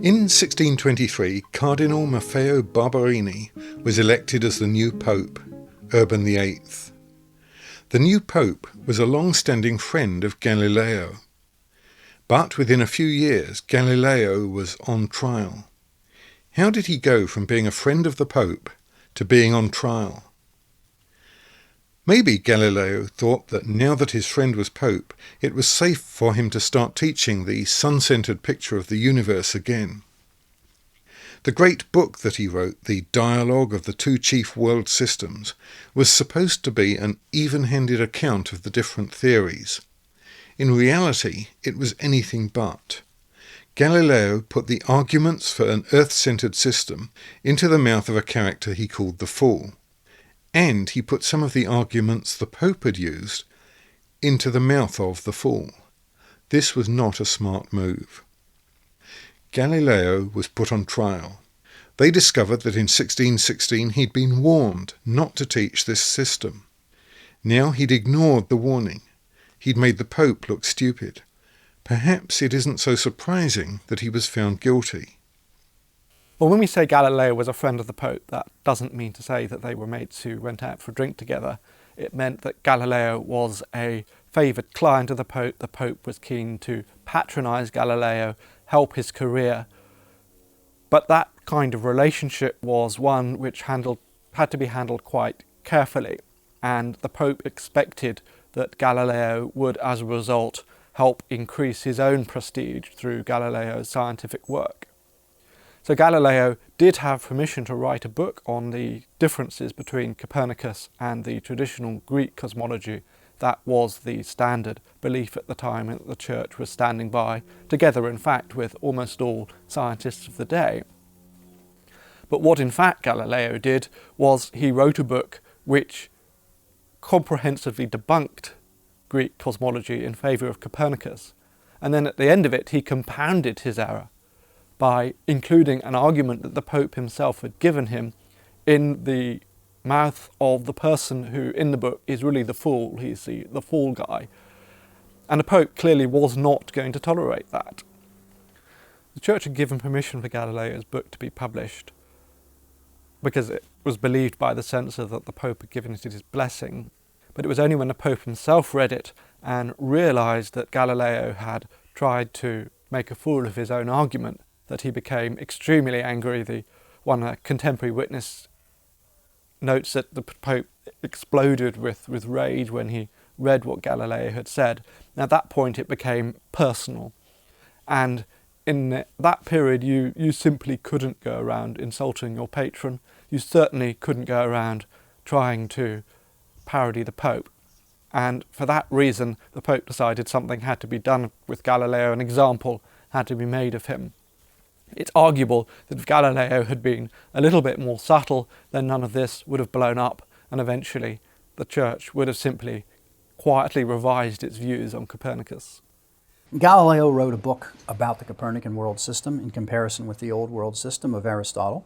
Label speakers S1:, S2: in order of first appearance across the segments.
S1: In 1623, Cardinal Maffeo Barberini was elected as the new Pope, Urban VIII. The new Pope was a long-standing friend of Galileo. But within a few years, Galileo was on trial. How did he go from being a friend of the Pope to being on trial? Maybe Galileo thought that now that his friend was Pope, it was safe for him to start teaching the sun-centered picture of the universe again. The great book that he wrote, the Dialogue of the two chief world systems, was supposed to be an even-handed account of the different theories. In reality, it was anything but. Galileo put the arguments for an earth-centered system into the mouth of a character he called the Fool. And he put some of the arguments the Pope had used into the mouth of the Fool. This was not a smart move. Galileo was put on trial. They discovered that in 1616 he'd been warned not to teach this system. Now he'd ignored the warning. He'd made the Pope look stupid. Perhaps it isn't so surprising that he was found guilty.
S2: Well, when we say Galileo was a friend of the Pope, that doesn't mean to say that they were mates who went out for a drink together. It meant that Galileo was a favoured client of the Pope. The Pope was keen to patronise Galileo, help his career. But that kind of relationship was one which had to be handled quite carefully. And the Pope expected that Galileo would, as a result, help increase his own prestige through Galileo's scientific work. So Galileo did have permission to write a book on the differences between Copernicus and the traditional Greek cosmology. That was the standard belief at the time that the Church was standing by, together in fact with almost all scientists of the day. But what in fact Galileo did was he wrote a book which comprehensively debunked Greek cosmology in favour of Copernicus. And then at the end of it he compounded his error by including an argument that the Pope himself had given him in the mouth of the person who in the book is really the fool. He's the fool guy. And the Pope clearly was not going to tolerate that. The Church had given permission for Galileo's book to be published because it was believed by the censor that the Pope had given it his blessing. But it was only when the Pope himself read it and realised that Galileo had tried to make a fool of his own argument that he became extremely angry. One contemporary witness notes that the Pope exploded with rage when he read what Galileo had said. And at that point it became personal. And in that period you simply couldn't go around insulting your patron. You certainly couldn't go around trying to parody the Pope. And for that reason the Pope decided something had to be done with Galileo. An example had to be made of him. It's arguable that if Galileo had been a little bit more subtle, then none of this would have blown up, and eventually the Church would have simply quietly revised its views on Copernicus.
S3: Galileo wrote a book about the Copernican world system in comparison with the old world system of Aristotle.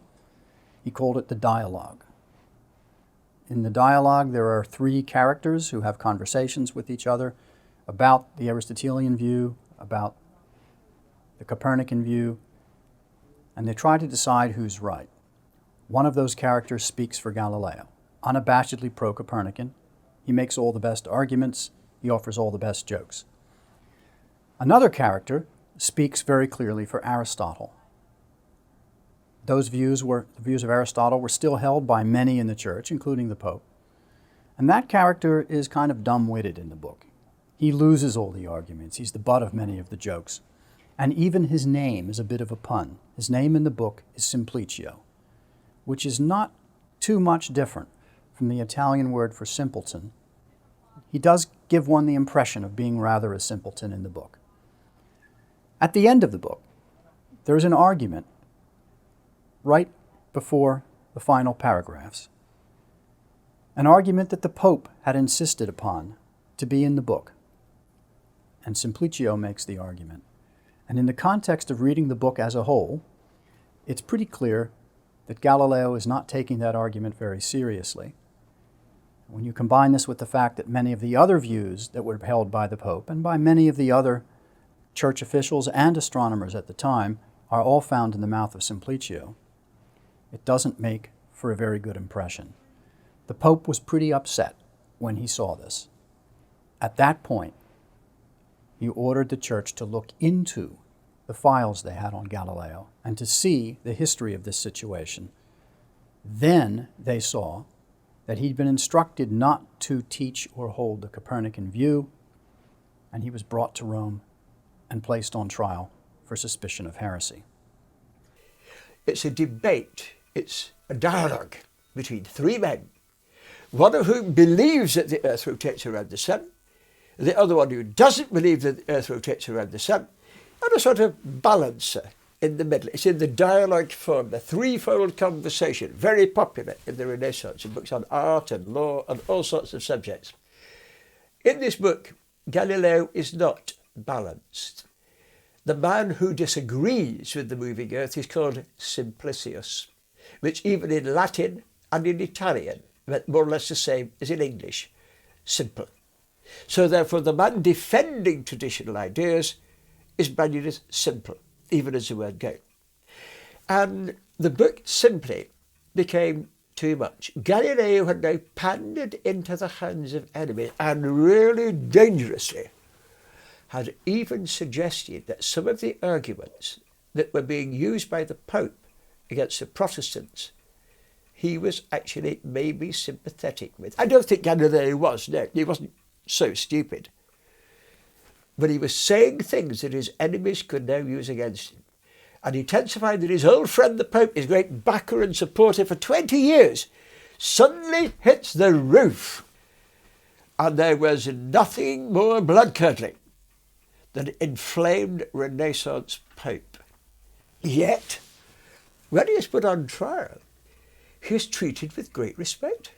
S3: He called it the Dialogue. In the Dialogue there are three characters who have conversations with each other about the Aristotelian view, about the Copernican view, and they try to decide who's right. One of those characters speaks for Galileo, unabashedly pro-Copernican. He makes all the best arguments, he offers all the best jokes. Another character speaks very clearly for Aristotle. The views of Aristotle were still held by many in the Church, including the Pope. And that character is kind of dumb-witted in the book. He loses all the arguments, he's the butt of many of the jokes. And even his name is a bit of a pun. His name in the book is Simplicio, which is not too much different from the Italian word for simpleton. He does give one the impression of being rather a simpleton in the book. At the end of the book, there is an argument right before the final paragraphs. An argument that the Pope had insisted upon to be in the book. And Simplicio makes the argument. And in the context of reading the book as a whole, it's pretty clear that Galileo is not taking that argument very seriously. When you combine this with the fact that many of the other views that were held by the Pope and by many of the other church officials and astronomers at the time are all found in the mouth of Simplicio, it doesn't make for a very good impression. The Pope was pretty upset when he saw this. At that point, he ordered the Church to look into the files they had on Galileo and to see the history of this situation. Then they saw that he'd been instructed not to teach or hold the Copernican view, and he was brought to Rome and placed on trial for suspicion of heresy.
S4: It's a debate, it's a dialogue between three men, one of whom believes that the earth rotates around the sun, the other one who doesn't believe that the earth rotates around the sun, and a sort of balancer in the middle. It's in the dialogue form, a threefold conversation, very popular in the Renaissance, in books on art and law and all sorts of subjects. In this book, Galileo is not balanced. The man who disagrees with the moving earth is called Simplicius, which even in Latin and in Italian meant more or less the same as in English, simple. So therefore the man defending traditional ideas is branded as simple, even as the word go. And the book simply became too much. Galileo had now pandered into the hands of enemies and really dangerously had even suggested that some of the arguments that were being used by the Pope against the Protestants, he was actually maybe sympathetic with. I don't think Galileo was, no, he wasn't so stupid. But he was saying things that his enemies could now use against him. And he testified that his old friend the Pope, his great backer and supporter for 20 years, suddenly hits the roof. And there was nothing more blood-curdling than an inflamed Renaissance Pope. Yet, when he is put on trial, he is treated with great respect.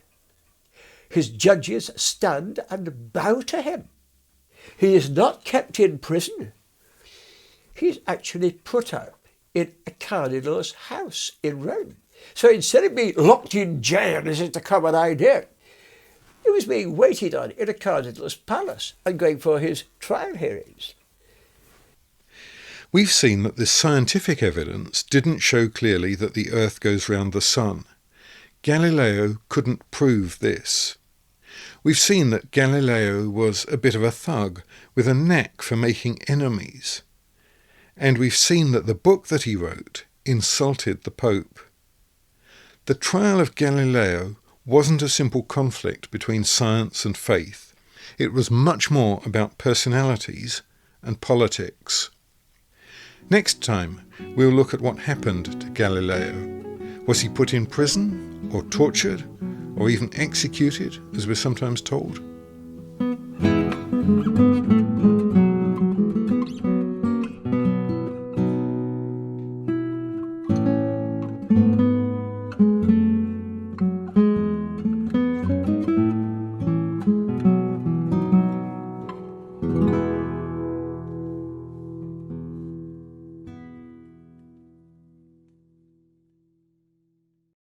S4: His judges stand and bow to him. He is not kept in prison. He is actually put up in a cardinal's house in Rome. So instead of being locked in jail, as is the common idea, he was being waited on in a cardinal's palace and going for his trial hearings.
S1: We've seen that this scientific evidence didn't show clearly that the Earth goes round the sun. Galileo couldn't prove this. We've seen that Galileo was a bit of a thug with a knack for making enemies. And we've seen that the book that he wrote insulted the Pope. The trial of Galileo wasn't a simple conflict between science and faith. It was much more about personalities and politics. Next time, we'll look at what happened to Galileo. Was he put in prison, or tortured, or even executed, as we're sometimes told?